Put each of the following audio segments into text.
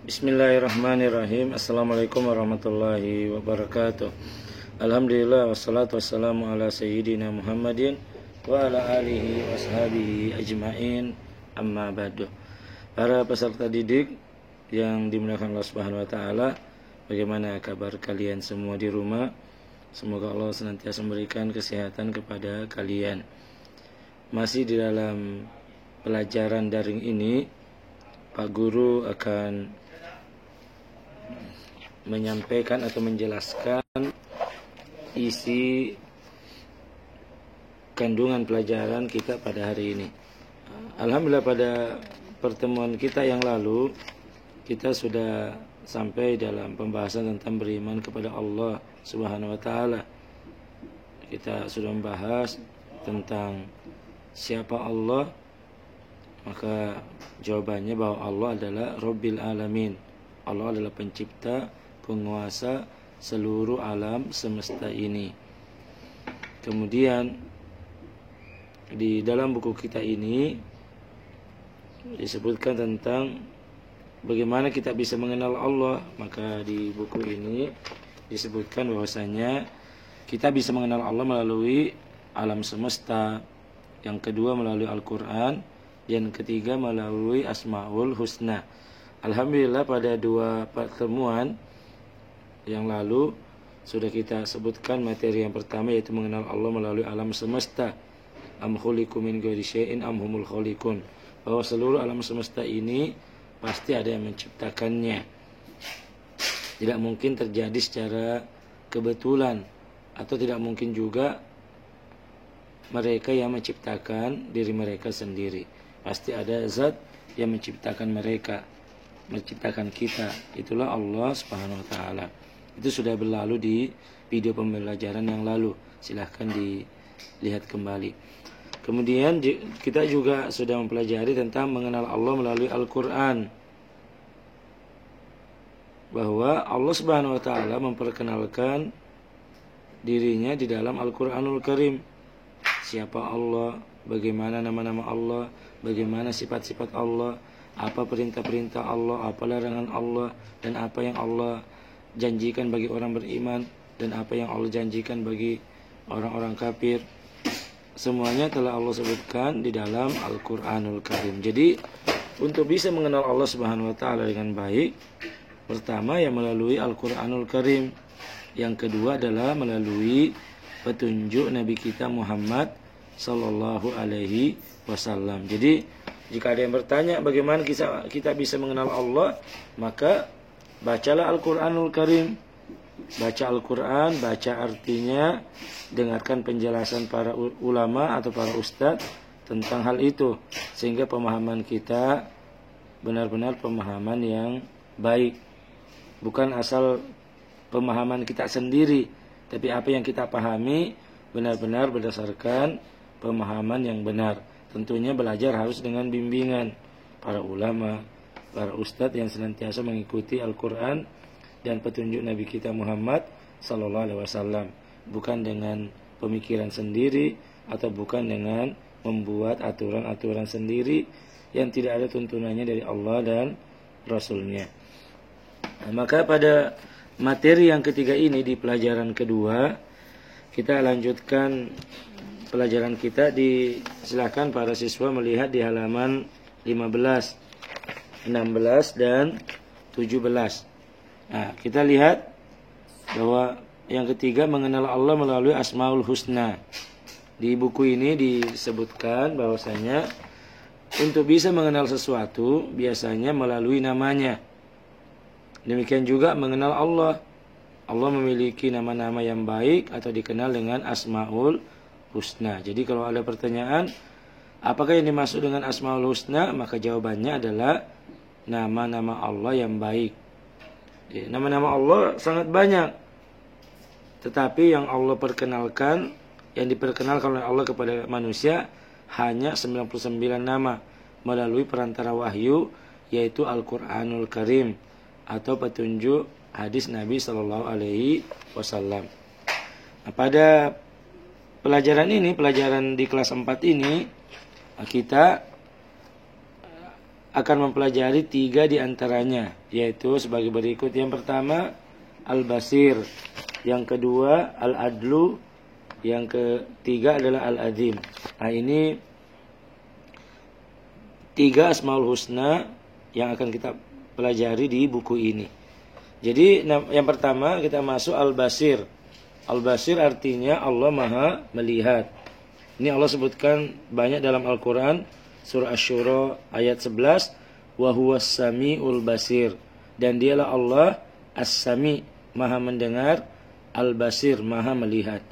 Bismillahirrahmanirrahim. Assalamualaikum warahmatullahi wabarakatuh. Alhamdulillah wassalatu wassalamu ala sayyidina Muhammadin wa ala alihi washabihi ajma'in, amma ba'du. Para peserta didik yang dimuliakan Allah Subhanahu wa taala, bagaimana kabar kalian semua di rumah? Semoga Allah senantiasa memberikan kesehatan kepada kalian. Masih di dalam pelajaran daring ini, Pak Guru akan menyampaikan atau menjelaskan isi kandungan pelajaran kita pada hari ini. Alhamdulillah, pada pertemuan kita yang lalu kita sudah sampai dalam pembahasan tentang beriman kepada Allah Subhanahu wa taala. Kita sudah membahas tentang siapa Allah. Maka jawabannya bahwa Allah adalah Rabbil Alamin. Allah adalah pencipta, penguasa seluruh alam semesta ini. Kemudian di dalam buku kita ini disebutkan tentang bagaimana kita bisa mengenal Allah. Maka di buku ini disebutkan bahwasanya kita bisa mengenal Allah melalui alam semesta, yang kedua melalui Al-Quran, yang ketiga melalui Asmaul Husna. Alhamdulillah, pada dua pertemuan yang lalu sudah kita sebutkan materi yang pertama, yaitu mengenal Allah melalui alam semesta. Am khuliqu min ghairi syai'in am humul khaliqun. Bahwa seluruh alam semesta ini pasti ada yang menciptakannya. Tidak mungkin terjadi secara kebetulan, atau tidak mungkin juga mereka yang menciptakan diri mereka sendiri. Pasti ada zat yang menciptakan mereka, menciptakan kita. Itulah Allah Subhanahu wa taala. Itu sudah berlalu di video pembelajaran yang lalu. Silahkan dilihat kembali. Kemudian kita juga sudah mempelajari tentang mengenal Allah melalui Al-Quran, bahwa Allah Subhanahu wa taala memperkenalkan dirinya di dalam Al-Quranul Karim. Siapa Allah, bagaimana nama-nama Allah, bagaimana sifat-sifat Allah, apa perintah-perintah Allah, apa larangan Allah, dan apa yang Allah janjikan bagi orang beriman, dan apa yang Allah janjikan bagi orang-orang kafir. Semuanya telah Allah sebutkan di dalam Al-Quranul Karim. Jadi untuk bisa mengenal Allah Subhanahu wa taala dengan baik, pertama ya melalui Al-Quranul Karim. Yang kedua adalah melalui petunjuk Nabi kita Muhammad Sallallahu Alaihi Wasallam. Jadi jika ada yang bertanya bagaimana kita bisa mengenal Allah, maka bacalah Al-Quranul Karim. Baca Al-Quran, baca artinya, dengarkan penjelasan para ulama atau para ustadz tentang hal itu, sehingga pemahaman kita benar-benar pemahaman yang baik. Bukan asal pemahaman kita sendiri, tapi apa yang kita pahami benar-benar berdasarkan pemahaman yang benar. Tentunya belajar harus dengan bimbingan para ulama, para ustadz yang senantiasa mengikuti Al-Quran dan petunjuk Nabi kita Muhammad Sallallahu Alaihi Wasallam. Bukan dengan pemikiran sendiri, atau bukan dengan membuat aturan-aturan sendiri yang tidak ada tuntunannya dari Allah dan Rasulnya. Maka pada materi yang ketiga ini, di pelajaran kedua, kita lanjutkan pelajaran kita. Silakan para siswa melihat di halaman 15, 16 dan 17. Nah, kita lihat bahwa yang ketiga mengenal Allah melalui Asmaul Husna. Di buku ini disebutkan bahwasanya untuk bisa mengenal sesuatu biasanya melalui namanya. Demikian juga mengenal Allah. Allah memiliki nama-nama yang baik atau dikenal dengan Asmaul Husna. Jadi kalau ada pertanyaan, apakah yang dimaksud dengan Asmaul Husna? Maka jawabannya adalah nama-nama Allah yang baik. Nama-nama Allah sangat banyak, tetapi yang Allah perkenalkan, yang diperkenalkan oleh Allah kepada manusia hanya 99 nama melalui perantara wahyu, yaitu Al-Quranul Karim atau petunjuk hadis Nabi Sallallahu Alaihi Wasallam. Nah, pada pelajaran ini, pelajaran di kelas 4 ini, kita akan mempelajari 3 di antaranya, yaitu sebagai berikut. Yang pertama Al-Basir, yang kedua Al-Adlu, yang ketiga adalah Al-Azim. Nah, ini 3 Asmaul Husna yang akan kita pelajari di buku ini. Jadi yang pertama kita masuk Al-Basir. Al-Basir artinya Allah Maha melihat. Ini Allah sebutkan banyak dalam Al-Quran. Surah Asy-Syura ayat 11. Wa huwas sami'ul basir. Dan dialah Allah As-Sami, Maha mendengar, Al-Basir, Maha melihat.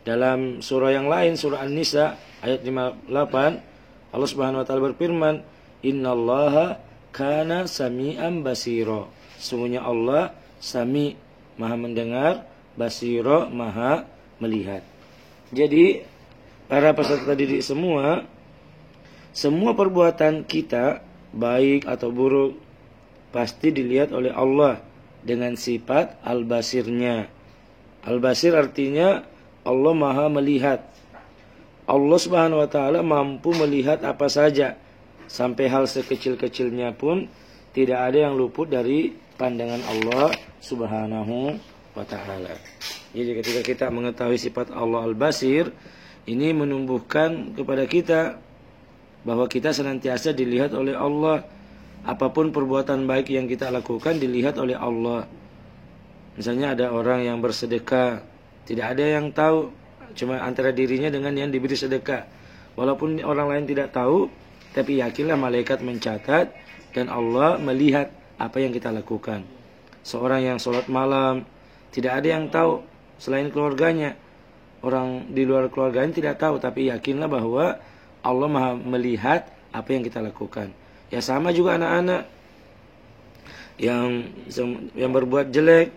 Dalam surah yang lain, surah An-Nisa ayat 58, Allah Subhanahu wa taala berfirman, "Innallaha kana sami'an basira." Sungguhnya Allah Sami, Maha mendengar, Basira, Maha melihat. Jadi para peserta didik semua perbuatan kita baik atau buruk pasti dilihat oleh Allah dengan sifat Al-Basirnya. Al-Basir artinya Allah Maha melihat. Allah Subhanahu wa taala mampu melihat apa saja, sampai hal sekecil-kecilnya pun tidak ada yang luput dari pandangan Allah Subhanahu wa taala. Jadi ketika kita mengetahui sifat Allah Al-Basir, ini menumbuhkan kepada kita bahwa kita senantiasa dilihat oleh Allah. Apapun perbuatan baik yang kita lakukan dilihat oleh Allah. Misalnya ada orang yang bersedekah, tidak ada yang tahu, cuma antara dirinya dengan yang diberi sedekah. Walaupun orang lain tidak tahu, tapi yakinlah malaikat mencatat dan Allah melihat apa yang kita lakukan. Seorang yang sholat malam, tidak ada yang tahu selain keluarganya. Orang di luar keluarganya tidak tahu, tapi yakinlah bahwa Allah Maha melihat apa yang kita lakukan. Ya sama juga anak-anak yang berbuat jelek,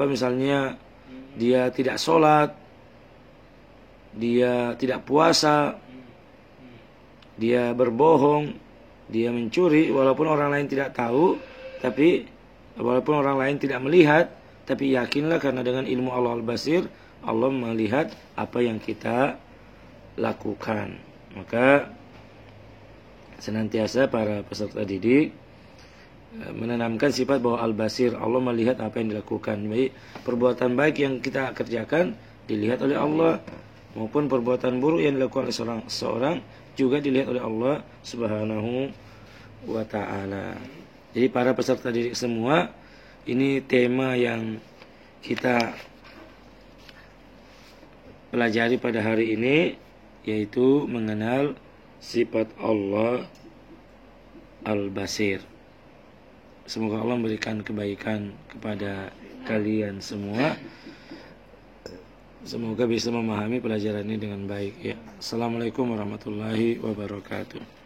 misalnya dia tidak sholat, dia tidak puasa, dia berbohong, dia mencuri, walaupun orang lain tidak tahu, tapi walaupun orang lain tidak melihat, tapi yakinlah karena dengan ilmu Allah Al-Basir, Allah melihat apa yang kita lakukan. Maka senantiasa para peserta didik menanamkan sifat bahwa Al-Basir, Allah melihat apa yang dilakukan. Baik perbuatan baik yang kita kerjakan dilihat oleh Allah, maupun perbuatan buruk yang dilakukan oleh seorang juga dilihat oleh Allah Subhanahu wa taala. Jadi para peserta didik semua, ini tema yang kita pelajari pada hari ini, yaitu mengenal sifat Allah Al-Basir. Semoga Allah memberikan kebaikan kepada kalian semua. Semoga bisa memahami pelajaran ini dengan baik. Ya. Assalamualaikum warahmatullahi wabarakatuh.